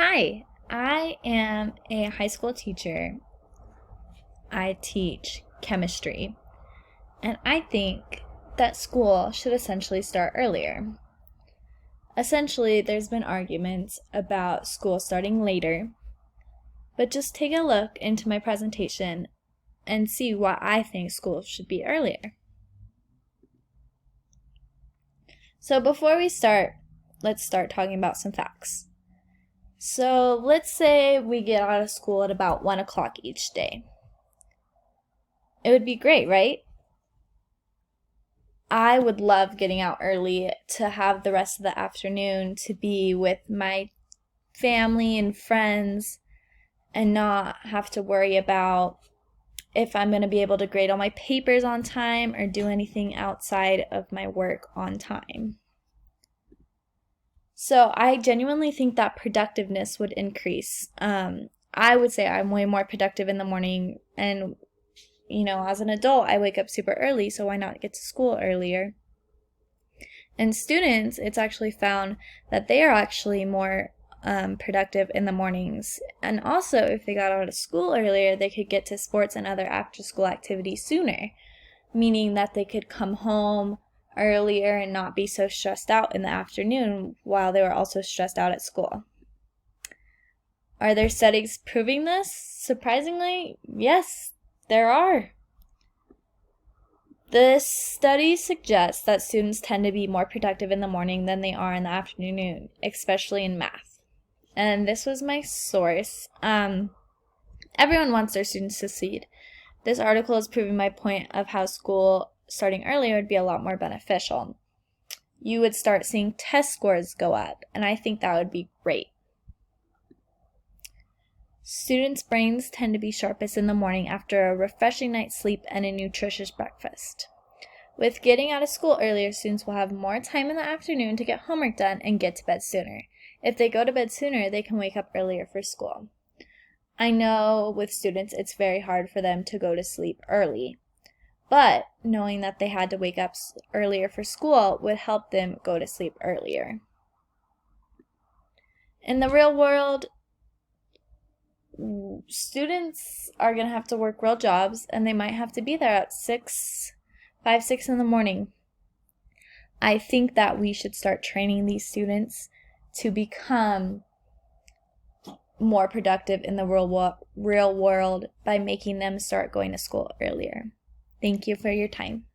Hi, I am a high school teacher. I teach chemistry, and I think that school should essentially start earlier. Essentially, there's been arguments about school starting later, but just take a look into my presentation and see why I think school should be earlier. So before we start, let's start talking about some facts. So let's say we get out of school at about 1 o'clock each day. It would be great, right? I would love getting out early to have the rest of the afternoon to be with my family and friends and not have to worry about if I'm going to be able to grade all my papers on time or do anything outside of my work on time. So I genuinely think that productiveness would increase. I would say I'm way more productive in the morning, and as an adult, I wake up super early, so why not get to school earlier? And students, it's actually found that they are actually more productive in the mornings. And also, if they got out of school earlier, they could get to sports and other after-school activities sooner, meaning that they could come home earlier and not be so stressed out in the afternoon while they were also stressed out at school. Are there studies proving this? Surprisingly, yes, there are. The study suggests that students tend to be more productive in the morning than they are in the afternoon, especially in math. And this was my source. Everyone wants their students to succeed. This article is proving my point of how school starting earlier would be a lot more beneficial. You would start seeing test scores go up, and I think that would be great. Students' brains tend to be sharpest in the morning after a refreshing night's sleep and a nutritious breakfast. With getting out of school earlier, students will have more time in the afternoon to get homework done and get to bed sooner. If they go to bed sooner, they can wake up earlier for school. I know with students it's very hard for them to go to sleep early, but knowing that they had to wake up earlier for school would help them go to sleep earlier. In the real world, students are going to have to work real jobs, and they might have to be there at 5, 6 in the morning. I think that we should start training these students to become more productive in the real world by making them start going to school earlier. Thank you for your time.